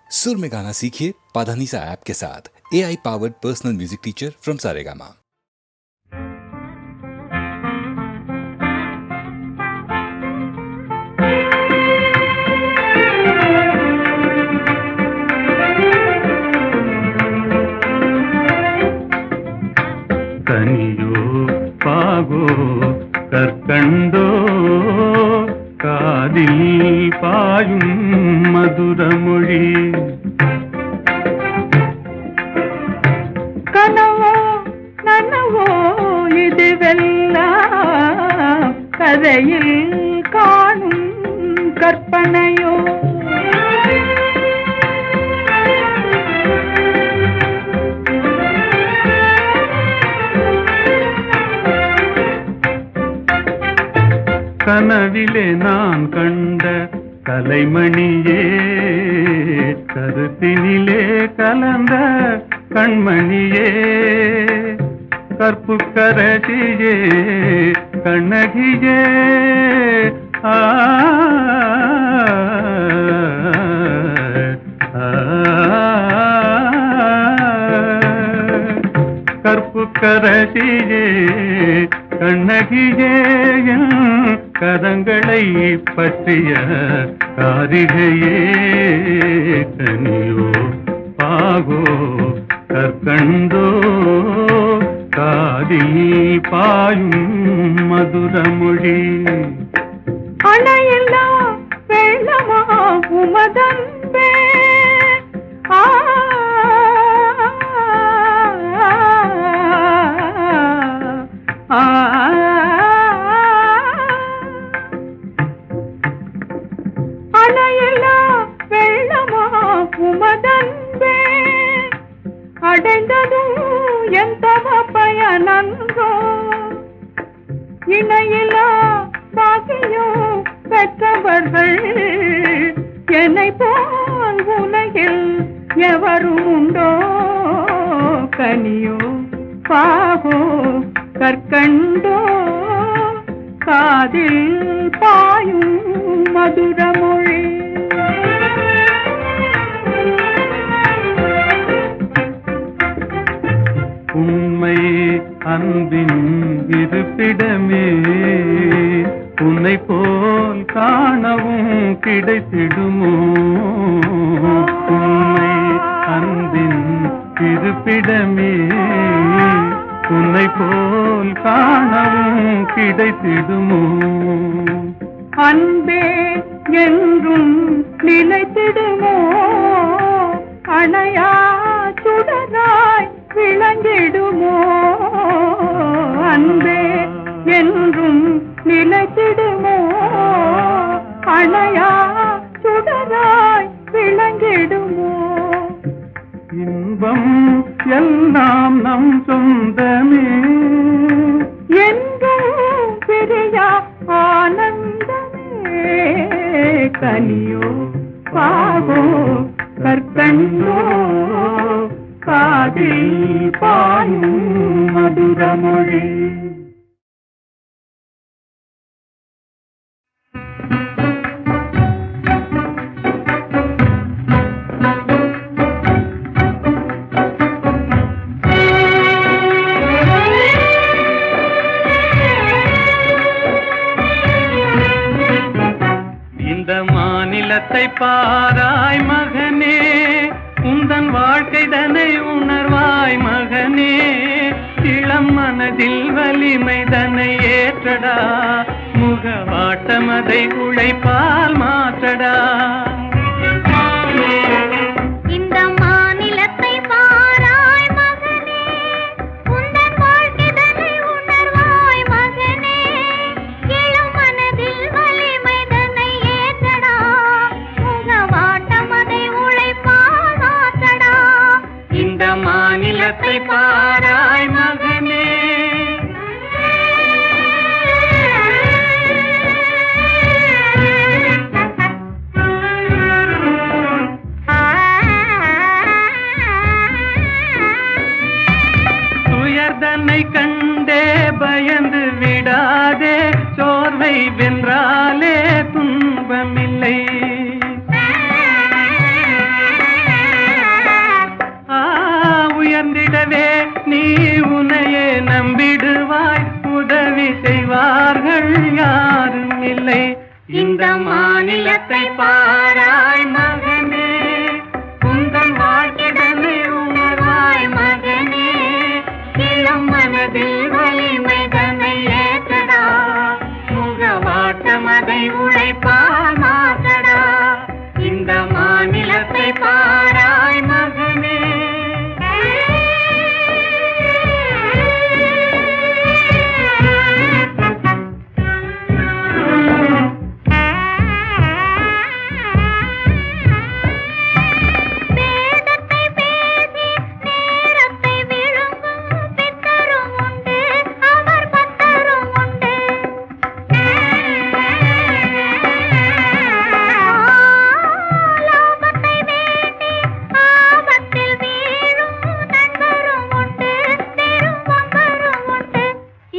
सुर में गाना सीखिए पाधानीसा ऐप के साथ। AI powered personal music teacher from Saregama. कनियो पागो कर्कंडो कादिल पायुम मधुरमொழி கனவோ நனவோ இதுவெல்லாம் கதையில் காணும் கற்பனையோ கனவிலே நான் கண்ட கலைமணியே கருத்தினிலே கலந்த கண்மணியே கற்புக்கரசியே கண்ணகியே கற்புக்கரசியே கண்ணகியே கரங்களை பற்றிய காரிகையே கனியோ பாகோ கற்கண்டோ காதில் பாயும் மதுரமொழி அணையில்லா வெள்ளமா உமதன்பே அணையில்லா வெள்ளமா உமதன்பே அடைந்ததும் எந்த பயனன்றோ இணையில்லா பாக்கியம் பெற்றவர்கள் என்னை போல் உலகில் எவரும் உண்டோ கனியோ பாகோ கற்கண்டோ காதில் பாயும் மதுரமொழி உண்மை அன்பின் இருப்பிடமே உன்னை போல் காணவும் கிடைத்திடுமோ உண்மை அன்பின் இருப்பிடமே உன்னை போல் காணவும் கிடைத்திடுமோ அன்பே என்றும் நிலைத்திடுமோ அணையா சுடராய் விளங்கிடுமோ அன்பே என்றும் நிலைத்திடுமோ அணையா சுடராய் விளங்கிடுமோ இன்பம் எல்லாம் நம் சொந்தமே என்றும் பிரியா ஆனந்தமே கனியோ பாகோ கற்கண்டோ காதில் பாயும் மதுரமொழி இந்த மாநிலத்தை பாராய் மகனே உந்தன் வாழ்க்கை தனை உணர்வாய் மகனே இளம் மனதில் வலிமை தனை ஏற்றடா முகவாட்டமதை உழைப்பால் மாற்றடா மாநிலத்தை பாராய் மகனே துயர்தனை கண்டே பயந்து விடாதே சோர்வை வென்றாலே துன்பமில்லை இந்த மாநிலத்தை பாராய் மகனே, உந்தன் வாழ்க்கைதனை உணர்வாய் மகனே, இளம் மனதில் வலிமைதனை ஏற்றடா, முகவாட்டம் அதை உழைப்பால் மாற்றடா, இந்த மாநிலத்தை பாராய் மகனே.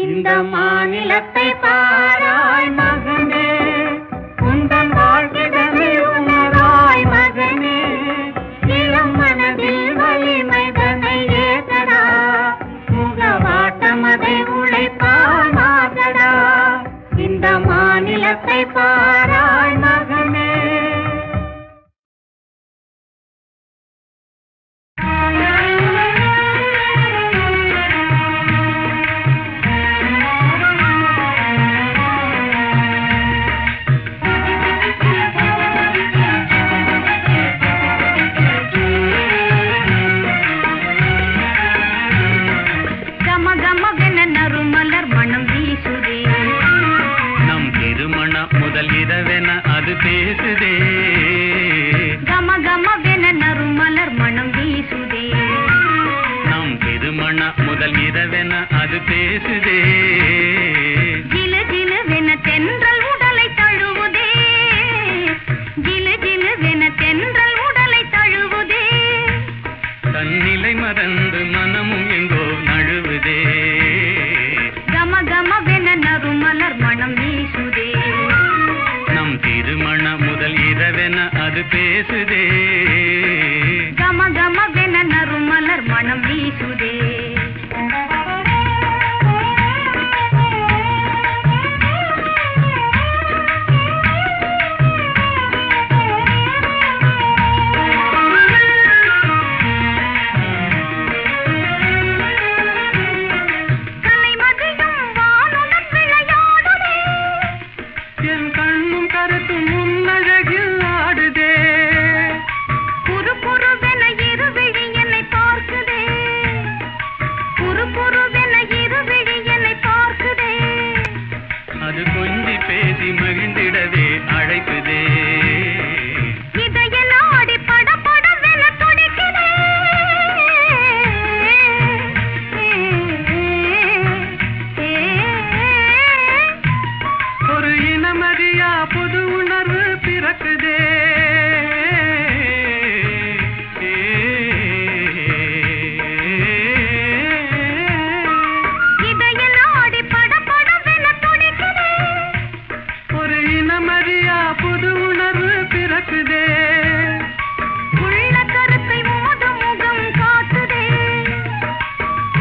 இந்த மாநிலத்தை பாராய் மகனே, உந்தன் வாழ்க்கைதனை உணராய் மகனே, இளம் மனதில் வலிமைதனை ஏற்றடா, முகவாட்டம் அதை உழைப்பால் மாற்றடா, இந்த மாநிலத்தை பாராய் மகனே. முதல் இரவென அது பேசுதே, கம கமவென நறுமலர் மனம் வீசுதே, நம் திருமண முதல் இரவென அது பேசுதே, ஜிலு ஜிலுவென தென்றல் உடலை தழுவுதே, ஜிலு ஜிலுவென தென்றல் உடலை தழுவுதே, தன்னிலை மறந்து மனமும் எங்கோ நழுவுதே, கம கமவென நறுமலர் மனம் வீசுதே, நம் திருமண முதல் இரவென அது பேசுதே, கம கமவென நறுமலர் மனம் வீசுதே. அது கொஞ்சி பேசி மகிழ்ந்திடவே அழைப்புதே, இதய நாடி படபடவென துடிக்குதே, ஒரு இனமறியா புது உணர்வு பிறக்குதே, இதய நாடி படபடவென துடிக்குதே, ஒரு இனமறியா புது உணர்வு பிறக்குதே, உள்ள கருத்தை உமது முகம் காட்டுதே,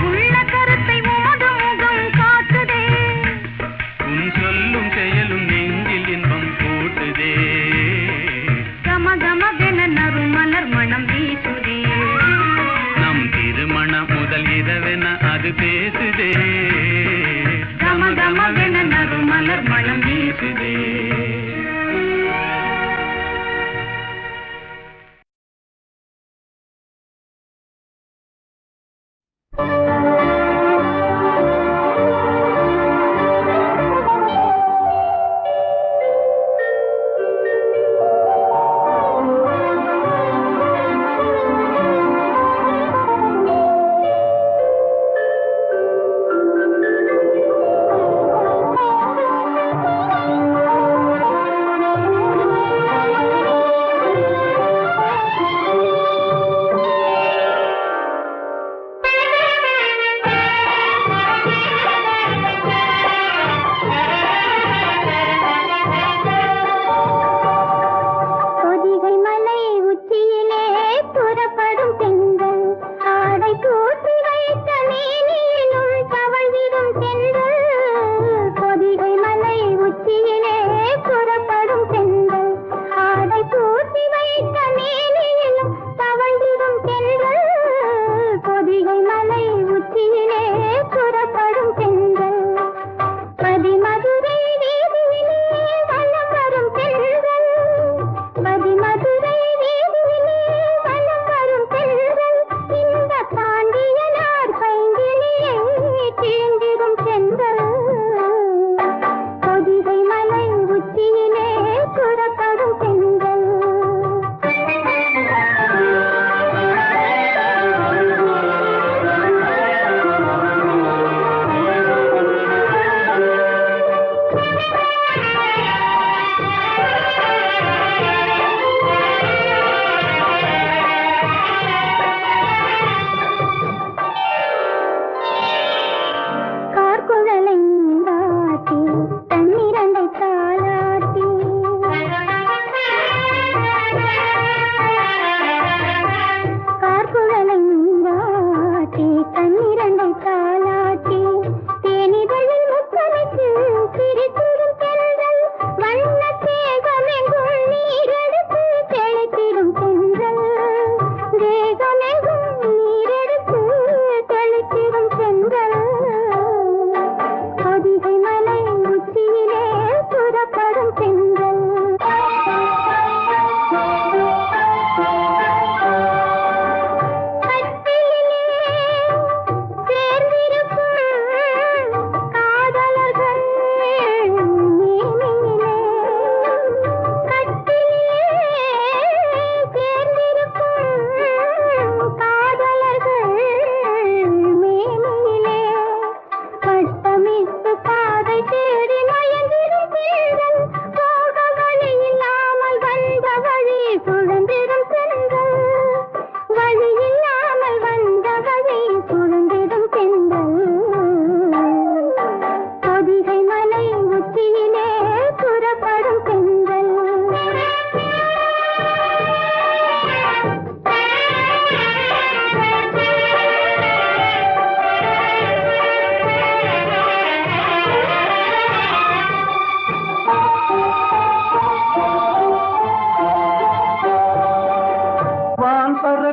உள்ள கருத்தை உமது முகம் காட்டுதே, உன் சொல்லும் செயலும் நெஞ்சில் இன்பம் கூட்டுதே, கம கமவென நறுமலர் மனம் வீசுதே, நம் திருமண முதல் இரவென அது பேசுதே, கம கமவென நறுமலர் மனம் வீசுதே.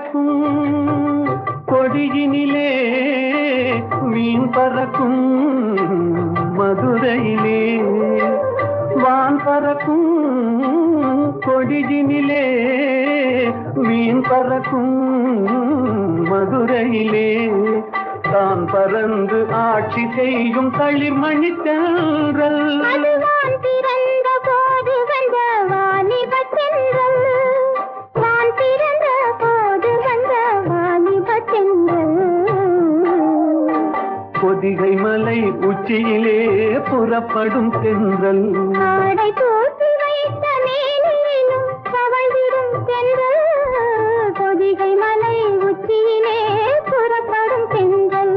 பறக்கும் கொடியினிலே மீன் பறக்கும் மதுரையிலே வான் பறக்கும் கொடியினிலே மீன் பறக்கும் மதுரையிலே தான் பறந்து ஆட்சி செய்யும் தளிர்மணி தென்றல் பிறந்த போது வந்த வாலிப தென்றல் நான் பிறந்த போது வந்த வாலிப தென்றல் பொதிகை மலை உச்சியிலே புறப்படும் தென்றல் ஆடை தூக்கி வைத்த மேனியிலும் தவழ்ந்திடும் தென்றல் பொதிகை மலை உச்சியிலே புறப்படும் தென்றல்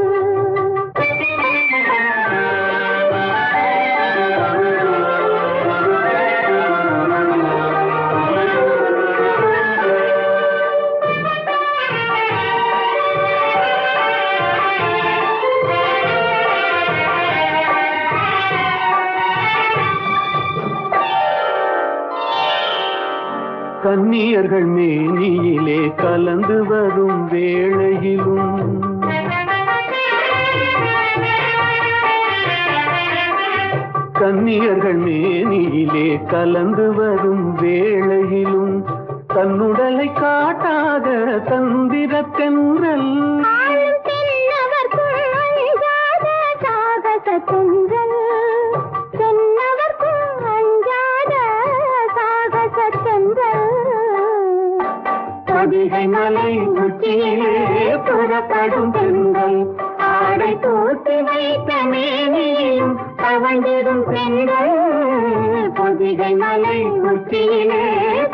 கன்னியர்கள் மேனியிலே கலந்து வரும் வேளையிலும் கன்னியர்கள் மேனியிலே கலந்து வரும் வேளையிலும் தன்னுடலை காட்டாத தந்திர தென்றல் பொதிகை மலை உச்சியிலே புறப்படும் தென்றல் ஆடை தூக்கி வைத்த மேனியும் தவழ்ந்திடும் தென்றல் பொதிகை மலை உச்சியிலே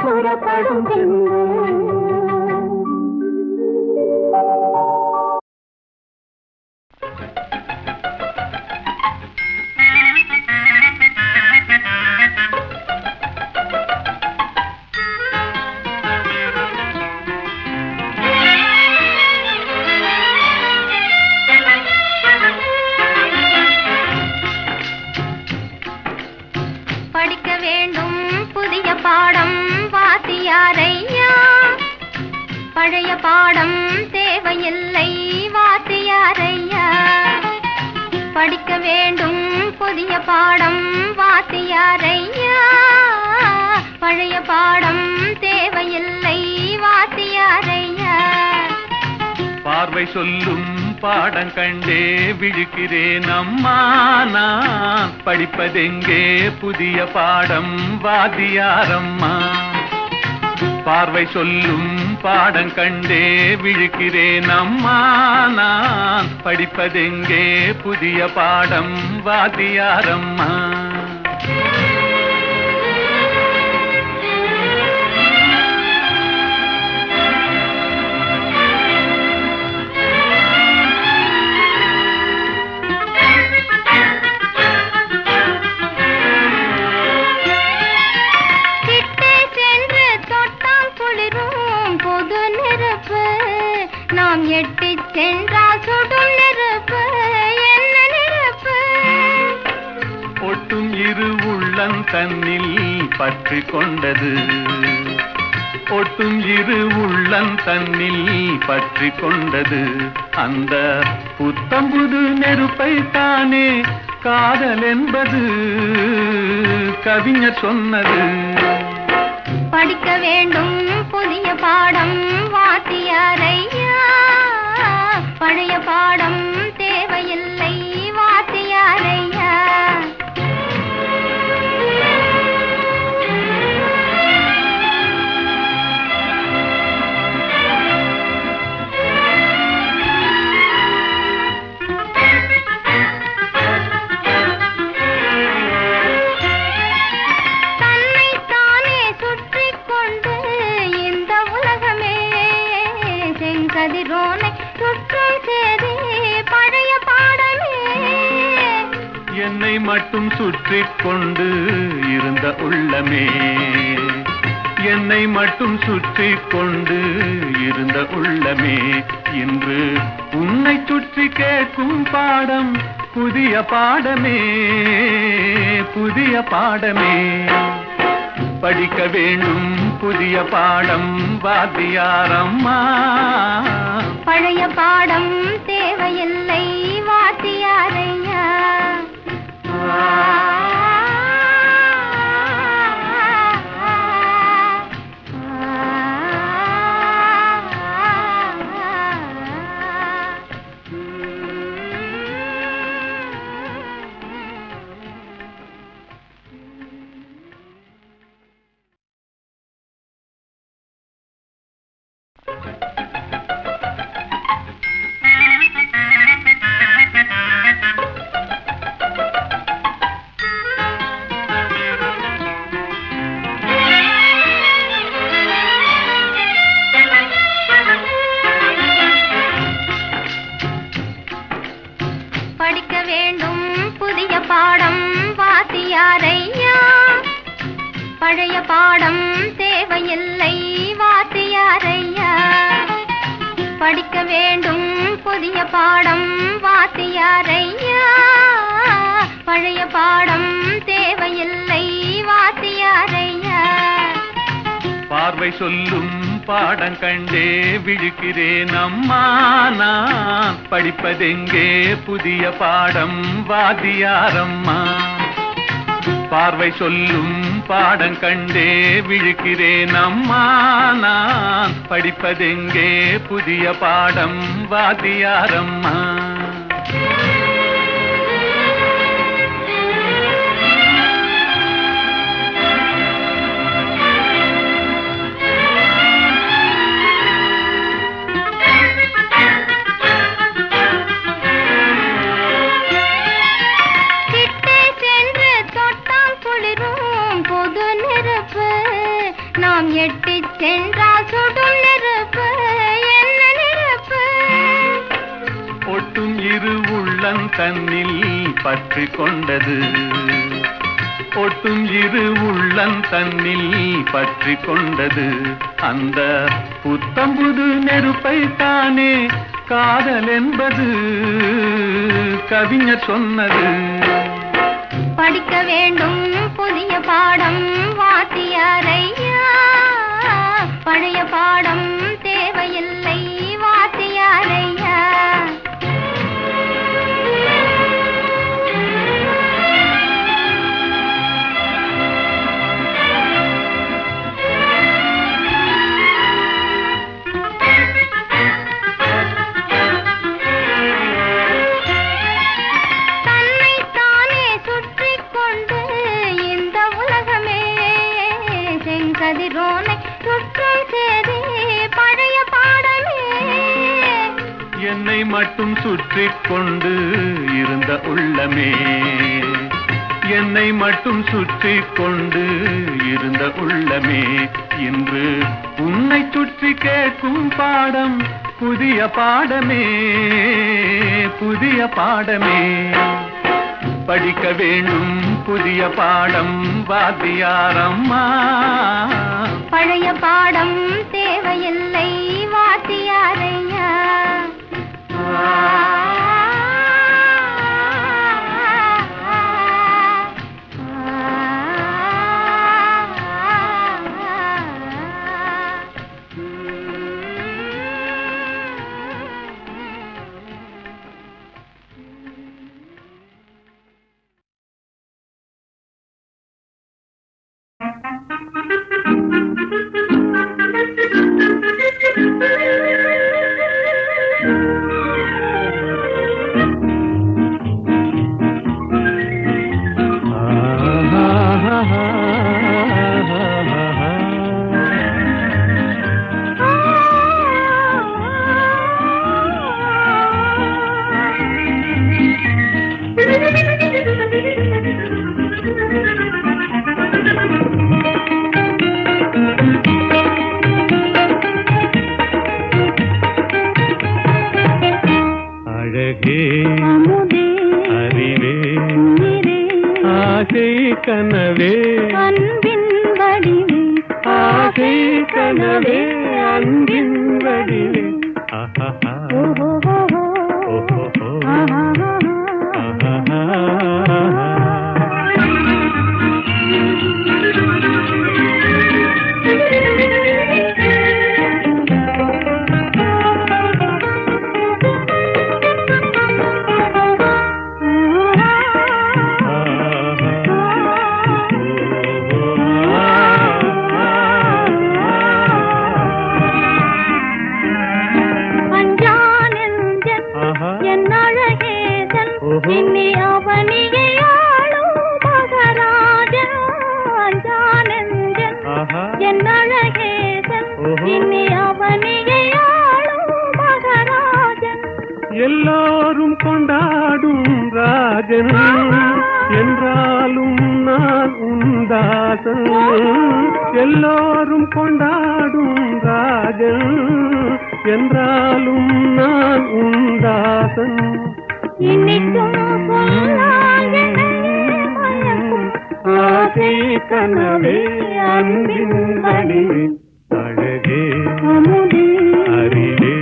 புறப்படும் தென்றல் படிக்க வேண்டும் புதிய பாடம் வாத்தியாரையா பழைய பாடம் தேவையில்லை வாத்தியாரையா படிக்க வேண்டும் புதிய பாடம் வாத்தியாரையா பழைய பாடம் தேவையில்லை வாத்தியாரையா பார்வை சொல்லும் பாடம் கண்டே விழுக்கிறேன் அம்மா நான் படிப்பதெங்கே புதிய பாடம் வாத்தியாரம்மா பார்வை சொல்லும் பாடம் கண்டே விழுக்கிறேன் அம்மா நான் படிப்பதெங்கே புதிய பாடம் வாத்தியாரம்மா நாம் எட்டி சென்றால் சுடும் நெருப்பு என்ன நெருப்பு ஒட்டும் இரு உள்ளம் தன்னில் பற்றி கொண்டது ஒட்டும் இரு உள்ளம் தன்னில் பற்றி கொண்டது அந்த புத்தம்புது நெருப்பை தானே காதல் என்பது கவிஞர் சொன்னது படிக்க வேண்டும் புதிய பாடம் வாத்தியாரையா பழைய பாடம் தேவையில்லை வாத்தியாரையா கதிரோனை சுற்றும் சேதி பழைய பாடமே என்னை மட்டும் சுற்றி கொண்டு இருந்த உள்ளமே என்னை மட்டும் சுற்றி கொண்டு இருந்த உள்ளமே இன்று உன்னை சுற்றி கேட்கும் பாடம் புதிய பாடமே புதிய பாடமே படிக்க வேண்டும் புதிய பாடம் வாத்தியாரம்மா. பழைய பாடம் தேவையில்லை வாத்தியாரையா. படிக்க வேண்டும் புதிய பாடம் வாத்தியாரையா. பழைய பாடம் தேவையில்லை வாத்தியாரையா. படிக்க வேண்டும் புதிய பாடம் வாத்தியாரையா. பழைய பாடம் தேவையில்லை வாத்தியாரையா. பார்வை சொல்லும் பாடம் கண்டே விழுக்கிறேன் அம்மா நான். படிப்பதெங்கே புதிய பாடம் வாத்தியாரம்மா. பார்வை சொல்லும் பாடம் கண்டே விழுக்கிறேன் அம்மா நான். படிப்பதெங்கே புதிய பாடம் வாத்தியாரம்மா. நாம் எட்டி சென்றால் சுடும் நெருப்பு என்ன நெருப்பு. ஒட்டும் இரு உள்ளம் தன்னில் பற்றி கொண்டது. ஒட்டும் இரு உள்ளம் தன்னில் பற்றி கொண்டது. அந்த புத்தம்புது நெருப்பை தானே காதல் என்பது கவிஞர் சொன்னது. படிக்க வேண்டும் புதிய பாடம் வாத்தியாரையா. பழைய பாடம் தேவையில்லை வாத்தியாரையா. கதிரோனை சுற்றும் சேதி பழைய பாடமே. என்னை மட்டும் சுற்றி கொண்டு இருந்த உள்ளமே. என்னை மட்டும் சுற்றி கொண்டு இருந்த உள்ளமே. இன்று உன்னை சுற்றி கேட்கும் பாடம் புதிய பாடமே புதிய பாடமே. படிக்க வேண்டும் புதிய பாடம் வாத்தியாரம்மா. பழைய பாடம் தேவையில்லை வாத்தியாரையா. கனவே அன்பின் வடிவே ஆசை கனவே அன்பின் வடிவே ஆஹா ராஜன் என்றாலும் நான் உந்தாசன் எல்லோரும் கொண்டாடும் ராஜன் என்றாலும் நான் உந்தாசன் ஆசை கனவே அன்பின் வடிவே அழகே அறிவே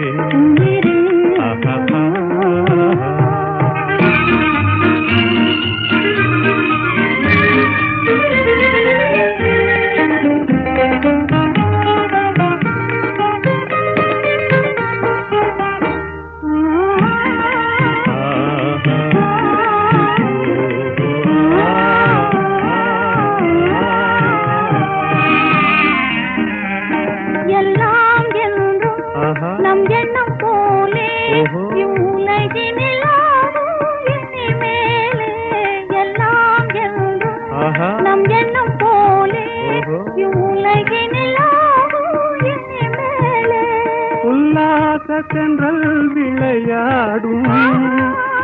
தென்றல் விளையாடும்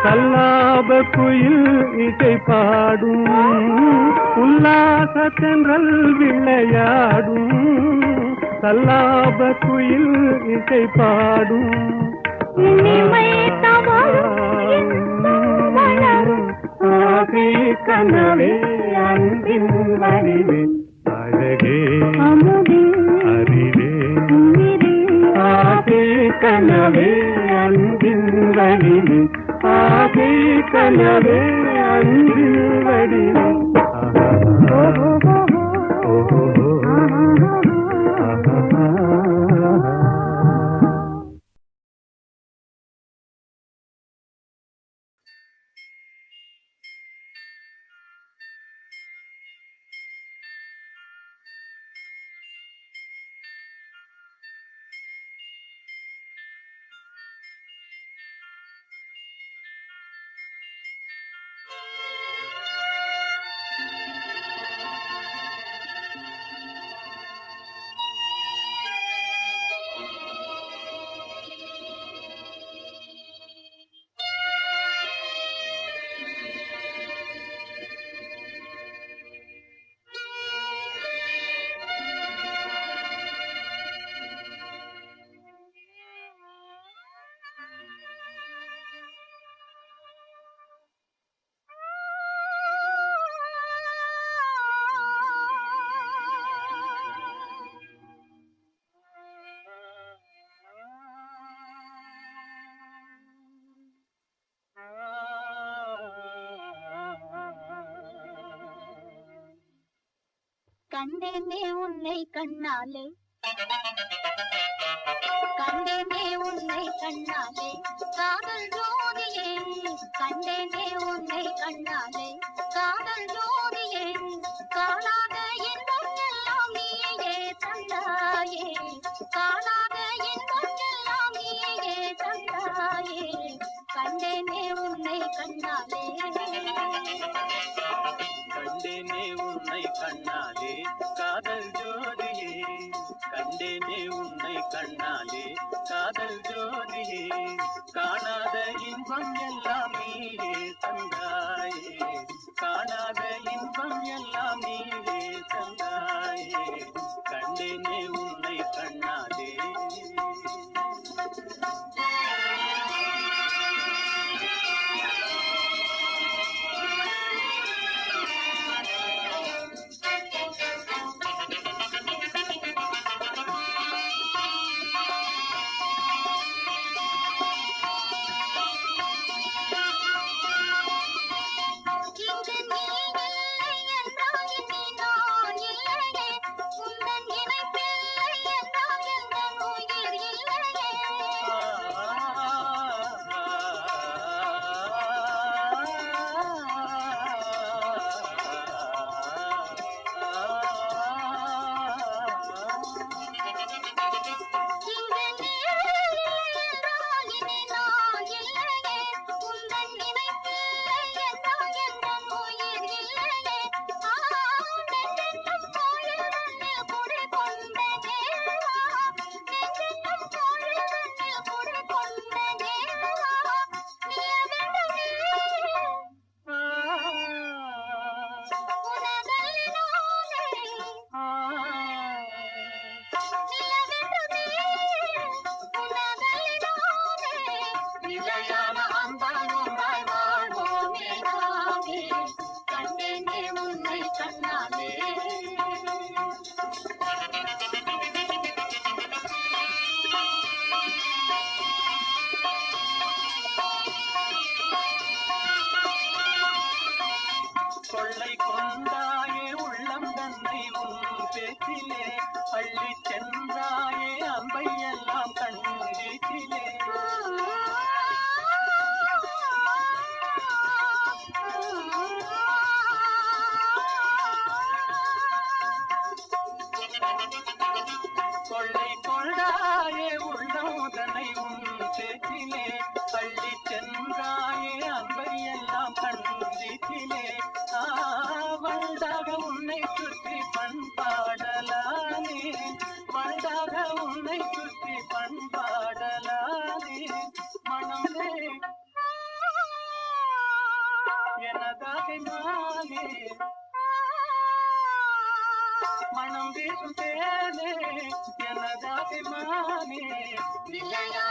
கல்லாப குயில் இசை பாடும் உல்லாச தென்றல் விளையாடும் கல்லாப குயில் இசை பாடும் ஆசை கனவே அன்பின் வடிவே அழகே அறிவே ஆசை கனவே அன்பின் வடிவே ஆசை கனவே அன்பின் வடிவே கண்டேனே உன்னை கண்ணாலே கண்டேனே உன்னை கண்ணாலே காதல் ஜோதியே கண்டேனே உன்னை கண்ணாலே காதல் ஜோதியே காணாத இன்பம் எல்லாம் நீயே தந்தாயே காணாத இன்பம் எல்லாம் நீயே தந்தாயே கண்டேனே உன்னை கண்ணாலே கண்டேனே உன்னை கண்ணாலே காதல் ஜோதியே கண்டேனே உன்னை கண்ணாலே காதல் ஜோதியே காணாத இன்பம் எல்லாம் நீயே தந்தாயே காணாத இன்பம் எல்லாம் நீயே தந்தாயே கண்டேனே உன்னை கண்ணாலே மனம் வீசும் தேனே எனதாபிமானே நிலையா